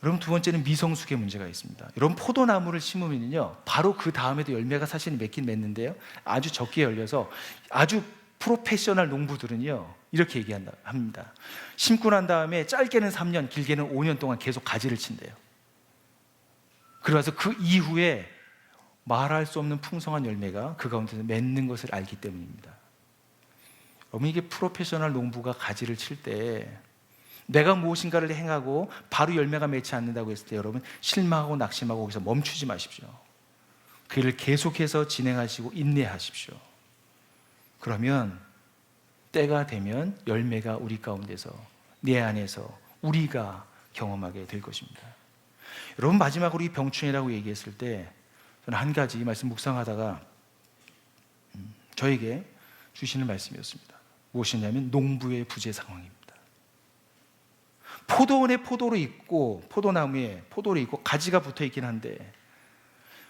여러분, 두 번째는 미성숙의 문제가 있습니다. 여러분, 포도나무를 심으면요, 바로 그 다음에도 열매가 사실 맺긴 맺는데요, 아주 적게 열려서 아주 프로페셔널 농부들은요 이렇게 얘기합니다. 심고 난 다음에 짧게는 3년, 길게는 5년 동안 계속 가지를 친대요. 그래서 그 이후에 말할 수 없는 풍성한 열매가 그 가운데서 맺는 것을 알기 때문입니다. 여러분, 이게 프로페셔널 농부가 가지를 칠 때 내가 무엇인가를 행하고 바로 열매가 맺지 않는다고 했을 때 여러분, 실망하고 낙심하고 거기서 멈추지 마십시오. 그 일을 계속해서 진행하시고 인내하십시오. 그러면 때가 되면 열매가 우리 가운데서, 내 안에서 우리가 경험하게 될 것입니다. 여러분, 마지막으로 이 병충해라고 얘기했을 때 저는 한 가지 말씀 묵상하다가 저에게 주시는 말씀이었습니다. 무엇이냐면 농부의 부재 상황입니다. 포도원에 포도로 있고 포도나무에 포도로 있고 가지가 붙어 있긴 한데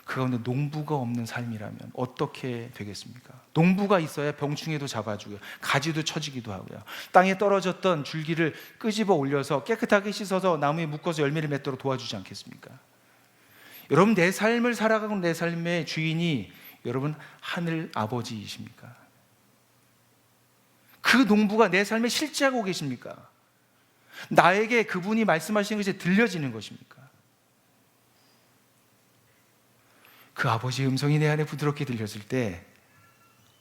그 가운데 농부가 없는 삶이라면 어떻게 되겠습니까? 농부가 있어야 병충해도 잡아주고요, 가지도 쳐지기도 하고요, 땅에 떨어졌던 줄기를 끄집어 올려서 깨끗하게 씻어서 나무에 묶어서 열매를 맺도록 도와주지 않겠습니까? 여러분, 내 삶을 살아가고 내 삶의 주인이 여러분 하늘 아버지이십니까? 그 농부가 내 삶에 실제하고 계십니까? 나에게 그분이 말씀하시는 것이 들려지는 것입니까? 그 아버지의 음성이 내 안에 부드럽게 들렸을 때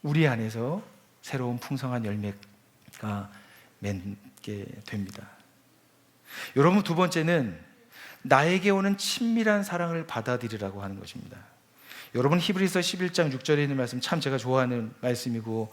우리 안에서 새로운 풍성한 열매가 맺게 됩니다. 여러분, 두 번째는 나에게 오는 친밀한 사랑을 받아들이라고 하는 것입니다. 여러분, 히브리서 11장 6절에 있는 말씀 참 제가 좋아하는 말씀이고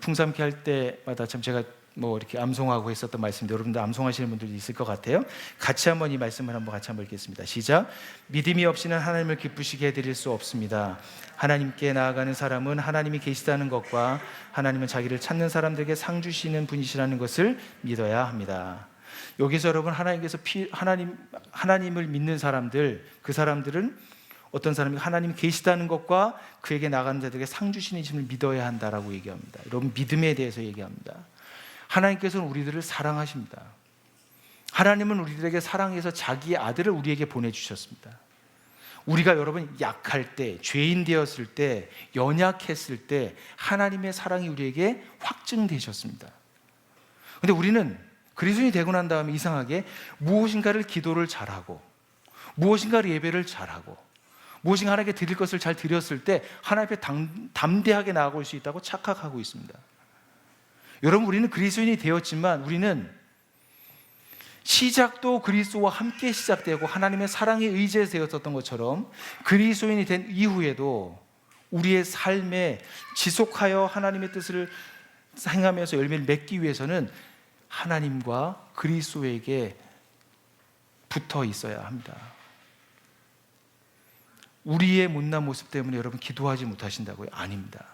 풍삼케 할 때마다 참 제가 이렇게 암송하고 했었던 말씀인데 여러분들 암송하시는 분들이 있을 것 같아요. 같이 한번 이 말씀을 같이 한번 읽겠습니다. 시작. 믿음이 없이는 하나님을 기쁘시게 해드릴 수 없습니다. 하나님께 나아가는 사람은 하나님이 계시다는 것과 하나님은 자기를 찾는 사람들에게 상 주시는 분이시라는 것을 믿어야 합니다. 여기서 여러분, 하나님을 믿는 사람들, 그 사람들은 어떤 사람이 하나님이 계시다는 것과 그에게 나가는 자들에게 상 주시는 이심을 믿어야 한다라고 얘기합니다. 여러분, 믿음에 대해서 얘기합니다. 하나님께서는 우리들을 사랑하십니다. 하나님은 우리들에게 사랑해서 자기의 아들을 우리에게 보내주셨습니다. 우리가 여러분 약할 때, 죄인 되었을 때, 연약했을 때 하나님의 사랑이 우리에게 확증되셨습니다. 근데 우리는 그리스도인이 되고 난 다음에 이상하게 무엇인가를 기도를 잘하고, 무엇인가를 예배를 잘하고, 무엇인가 하나님께 드릴 것을 잘 드렸을 때 하나님 앞에 담대하게 나아갈 수 있다고 착각하고 있습니다. 여러분, 우리는 그리스도인이 되었지만 우리는 시작도 그리스도와 함께 시작되고 하나님의 사랑에 의지해서 되었던 것처럼 그리스도인이 된 이후에도 우리의 삶에 지속하여 하나님의 뜻을 행하면서 열매를 맺기 위해서는 하나님과 그리스도에게 붙어 있어야 합니다. 우리의 못난 모습 때문에 여러분 기도하지 못하신다고요? 아닙니다.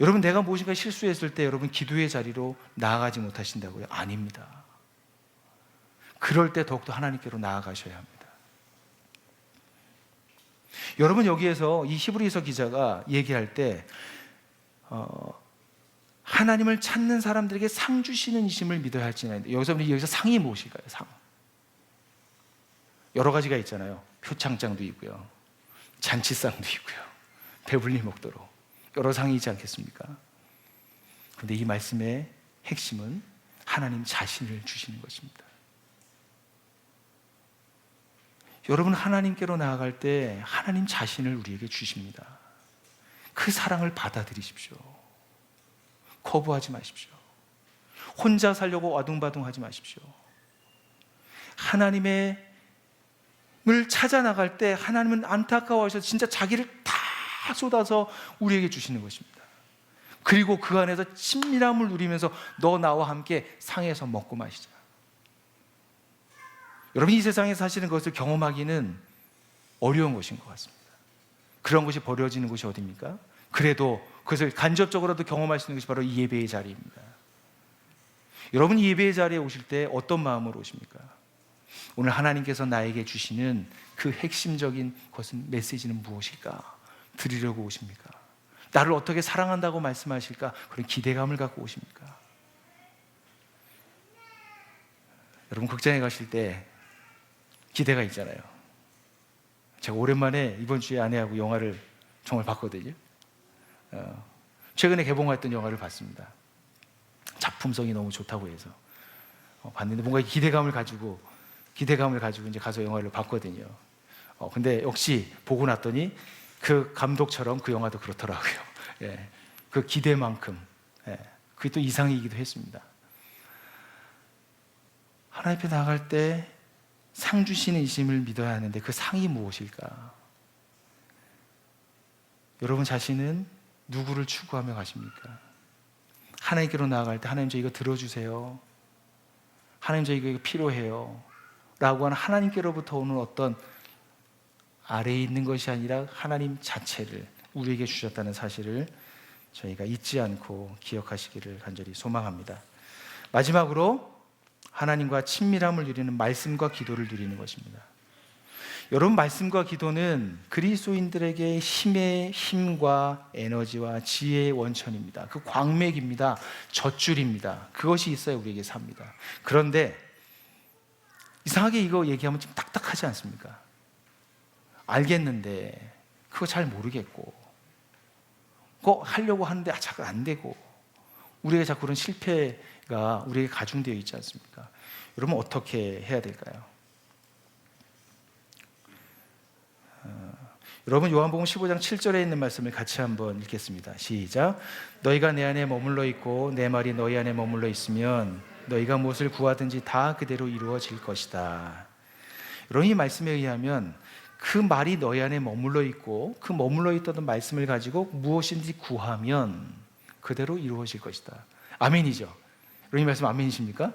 여러분, 내가 무엇인가 실수했을 때 여러분 기도의 자리로 나아가지 못하신다고요? 아닙니다. 그럴 때 더욱더 하나님께로 나아가셔야 합니다. 여러분, 여기에서 이 히브리서 기자가 얘기할 때 하나님을 찾는 사람들에게 상 주시는 이심을 믿어야 할지는, 여기서 상이 무엇일까요? 상. 여러 가지가 있잖아요. 표창장도 있고요, 잔치상도 있고요, 배불리 먹도록 여러 상이 있지 않겠습니까? 그런데 이 말씀의 핵심은 하나님 자신을 주시는 것입니다. 여러분, 하나님께로 나아갈 때 하나님 자신을 우리에게 주십니다. 그 사랑을 받아들이십시오. 거부하지 마십시오. 혼자 살려고 아둥바둥하지 마십시오. 하나님을 찾아 나갈 때 하나님은 안타까워하셔서 진짜 자기를 다 쏟아서 우리에게 주시는 것입니다. 그리고 그 안에서 친밀함을 누리면서 너 나와 함께 상에서 먹고 마시자. 여러분, 이 세상에 사시는 것을 경험하기는 어려운 것인 것 같습니다. 그런 것이 벌어지는 곳이 어디입니까? 그래도 그것을 간접적으로도 경험할 수 있는 것이 바로 이 예배의 자리입니다. 여러분, 이 예배의 자리에 오실 때 어떤 마음으로 오십니까? 오늘 하나님께서 나에게 주시는 그 핵심적인 것은, 메시지는 무엇일까? 드리려고 오십니까? 나를 어떻게 사랑한다고 말씀하실까? 그런 기대감을 갖고 오십니까? 여러분, 극장에 가실 때 기대가 있잖아요. 제가 오랜만에 이번 주에 아내하고 영화를 정말 봤거든요. 최근에 개봉했던 영화를 봤습니다. 작품성이 너무 좋다고 해서 봤는데 뭔가 기대감을 가지고 이제 가서 영화를 봤거든요. 근데 역시 보고 났더니 그 감독처럼 그 영화도 그렇더라고요. 예, 그 기대만큼, 그게 또 이상이기도 했습니다. 하나님 앞에 나갈 때 상 주시는 이심을 믿어야 하는데 그 상이 무엇일까? 여러분 자신은 누구를 추구하며 가십니까? 하나님께로 나아갈 때 하나님, 저 이거 들어주세요. 하나님, 저 이거 필요해요. 라고 하는 하나님께로부터 오는 어떤 아래에 있는 것이 아니라 하나님 자체를 우리에게 주셨다는 사실을 저희가 잊지 않고 기억하시기를 간절히 소망합니다. 마지막으로 하나님과 친밀함을 누리는 말씀과 기도를 누리는 것입니다. 여러분, 말씀과 기도는 그리스도인들에게 힘과 에너지와 지혜의 원천입니다. 그 광맥입니다. 젖줄입니다. 그것이 있어야 우리에게 삽니다. 그런데 이상하게 이거 얘기하면 좀 딱딱하지 않습니까? 알겠는데 그거 잘 모르겠고, 그거 하려고 하는데 자꾸 안 되고, 우리가 자꾸 그런 실패가 우리에게 가중되어 있지 않습니까? 여러분, 어떻게 해야 될까요? 여러분, 요한복음 15장 7절에 있는 말씀을 같이 한번 읽겠습니다. 시작. 너희가 내 안에 머물러 있고 내 말이 너희 안에 머물러 있으면 너희가 무엇을 구하든지 다 그대로 이루어질 것이다. 여러분, 이 말씀에 의하면 그 말이 너희 안에 머물러 있고 그 머물러 있던 말씀을 가지고 무엇인지 구하면 그대로 이루어질 것이다. 아멘이죠? 여러분, 이 말씀 아멘이십니까?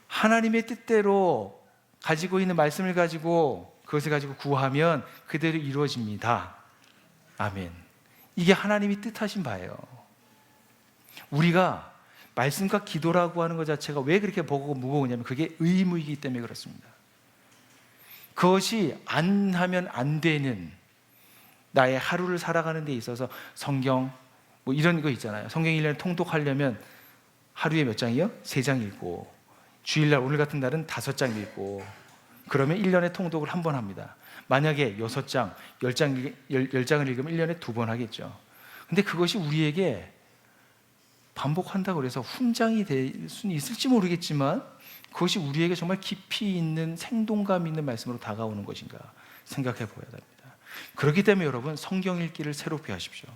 하나님의 뜻대로 가지고 있는 말씀을 가지고 그것을 가지고 구하면 그대로 이루어집니다. 아멘. 이게 하나님이 뜻하신 바예요. 우리가 말씀과 기도라고 하는 것 자체가 왜 그렇게 버거고 무거우냐면 그게 의무이기 때문에 그렇습니다. 그것이 안 하면 안 되는 나의 하루를 살아가는 데 있어서 성경 뭐 이런 거 있잖아요. 성경 1년에 통독하려면 하루에 몇 장이요? 3장 읽고, 주일날 오늘 같은 날은 5장 읽고, 그러면 1년에 통독을 한 번 합니다. 만약에 6장, 10장을 읽으면 1년에 2번 하겠죠. 근데 그것이 우리에게 반복한다고 해서 훈장이 될 수는 있을지 모르겠지만 그것이 우리에게 정말 깊이 있는 생동감 있는 말씀으로 다가오는 것인가 생각해 보아야 됩니다. 그렇기 때문에 여러분, 성경 읽기를 새롭게 하십시오.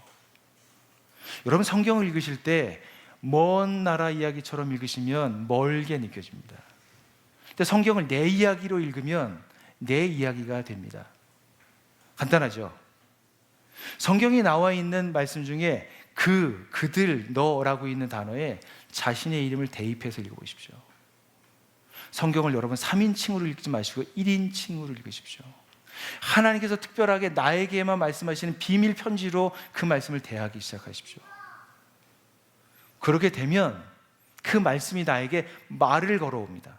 여러분, 성경을 읽으실 때 먼 나라 이야기처럼 읽으시면 멀게 느껴집니다. 근데 성경을 내 이야기로 읽으면 내 이야기가 됩니다. 간단하죠? 성경에 나와 있는 말씀 중에 그들, 너라고 있는 단어에 자신의 이름을 대입해서 읽어보십시오. 성경을 여러분 3인칭으로 읽지 마시고 1인칭으로 읽으십시오. 하나님께서 특별하게 나에게만 말씀하시는 비밀 편지로 그 말씀을 대하기 시작하십시오. 그렇게 되면 그 말씀이 나에게 말을 걸어옵니다.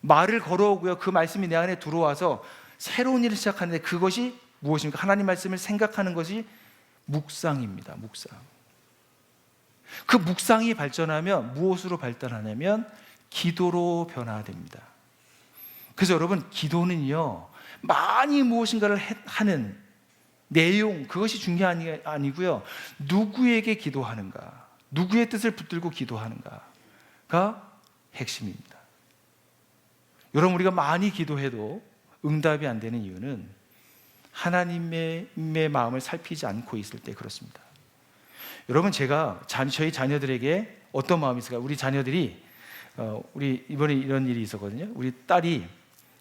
말을 걸어오고요, 그 말씀이 내 안에 들어와서 새로운 일을 시작하는데 그것이 무엇입니까? 하나님 말씀을 생각하는 것이 묵상입니다. 묵상. 그 묵상이 발전하면 무엇으로 발전하냐면 기도로 변화됩니다. 그래서 여러분, 기도는요, 많이 무엇인가를 하는 내용, 그것이 중요한 게 아니고요, 누구에게 기도하는가, 누구의 뜻을 붙들고 기도하는가가 핵심입니다. 여러분, 우리가 많이 기도해도 응답이 안 되는 이유는 하나님의 마음을 살피지 않고 있을 때 그렇습니다. 여러분, 제가 저희 자녀들에게 어떤 마음이 있을까요? 우리 자녀들이 우리 이번에 이런 일이 있었거든요. 우리 딸이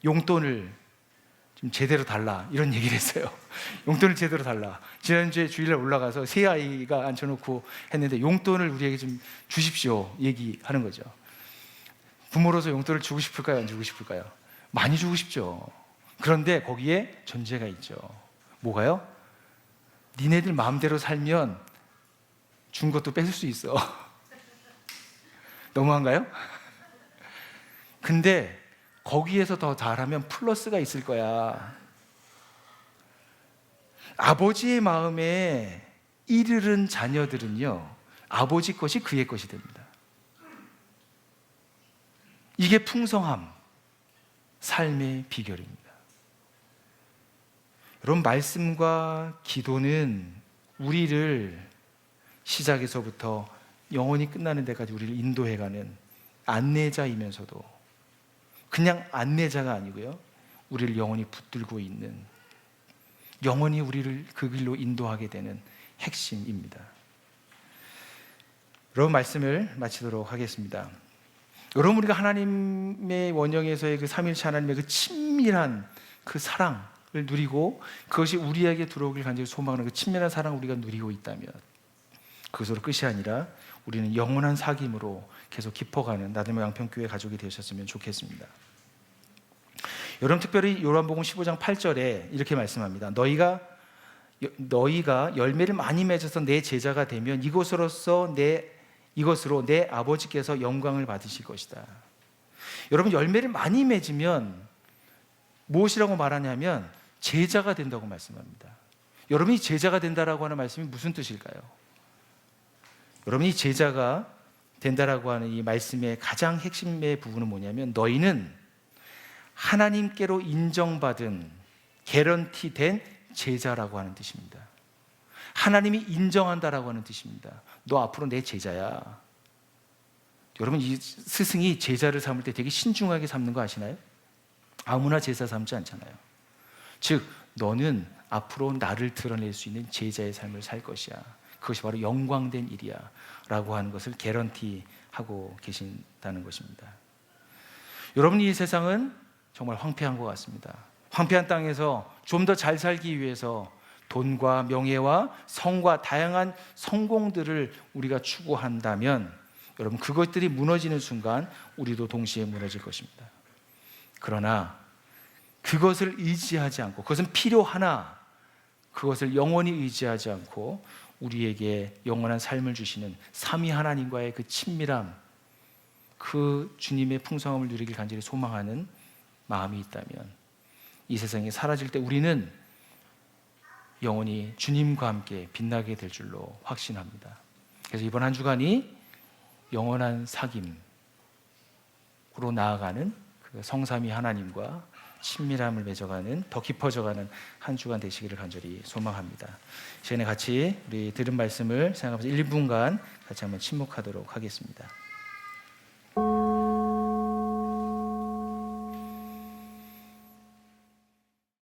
용돈을 좀 제대로 달라 이런 얘기를 했어요. 용돈을 제대로 달라. 지난주에 주일날 올라가서 세 아이가 앉혀놓고 했는데 용돈을 우리에게 좀 주십시오 얘기하는 거죠. 부모로서 용돈을 주고 싶을까요? 안 주고 싶을까요? 많이 주고 싶죠. 그런데 거기에 전제가 있죠. 뭐가요? 니네들 마음대로 살면 준 것도 뺏을 수 있어. 너무한가요? 근데 거기에서 더 잘하면 플러스가 있을 거야. 아버지의 마음에 이르른 자녀들은요, 아버지 것이 그의 것이 됩니다. 이게 풍성함, 삶의 비결입니다. 여러분, 말씀과 기도는 우리를 시작에서부터 영원히 끝나는 데까지 우리를 인도해가는 안내자이면서도 그냥 안내자가 아니고요, 우리를 영원히 붙들고 있는, 영원히 우리를 그 길로 인도하게 되는 핵심입니다. 여러분, 말씀을 마치도록 하겠습니다. 여러분, 우리가 하나님의 원형에서의 그 삼위일체 하나님의 그 친밀한 그 사랑을 누리고 그것이 우리에게 들어오길 간절히 소망하는 그 친밀한 사랑을 우리가 누리고 있다면 그것으로 끝이 아니라 우리는 영원한 사귐으로 계속 깊어가는 나들모 양평교회 가족이 되셨으면 좋겠습니다. 여러분, 특별히 요한복음 15장 8절에 이렇게 말씀합니다. 너희가 열매를 많이 맺어서 내 제자가 되면 이것으로 내 아버지께서 영광을 받으실 것이다. 여러분, 열매를 많이 맺으면 무엇이라고 말하냐면 제자가 된다고 말씀합니다. 여러분이 제자가 된다라고 하는 말씀이 무슨 뜻일까요? 여러분이 제자가 된다라고 하는 이 말씀의 가장 핵심의 부분은 뭐냐면 너희는 하나님께로 인정받은 개런티된 제자라고 하는 뜻입니다. 하나님이 인정한다라고 하는 뜻입니다. 너 앞으로 내 제자야. 여러분, 이 스승이 제자를 삼을 때 되게 신중하게 삼는 거 아시나요? 아무나 제자 삼지 않잖아요. 즉, 너는 앞으로 나를 드러낼 수 있는 제자의 삶을 살 것이야. 그것이 바로 영광된 일이야 라고 하는 것을 개런티하고 계신다는 것입니다. 여러분, 이 세상은 정말 황폐한 것 같습니다. 황폐한 땅에서 좀 더 잘 살기 위해서 돈과 명예와 성과 다양한 성공들을 우리가 추구한다면 여러분, 그것들이 무너지는 순간 우리도 동시에 무너질 것입니다. 그러나 그것을 의지하지 않고, 그것은 필요하나 그것을 영원히 의지하지 않고 우리에게 영원한 삶을 주시는 삼위 하나님과의 그 친밀함, 그 주님의 풍성함을 누리길 간절히 소망하는 마음이 있다면 이 세상에 사라질 때 우리는 영원히 주님과 함께 빛나게 될 줄로 확신합니다. 그래서 이번 한 주간이 영원한 사귐으로 나아가는 그 성삼위 하나님과 친밀함을 맺어가는 더 깊어져가는 한 주간 되시기를 간절히 소망합니다. 시간에 같이 우리 들은 말씀을 생각하면서 1, 2분간 같이 한번 침묵하도록 하겠습니다.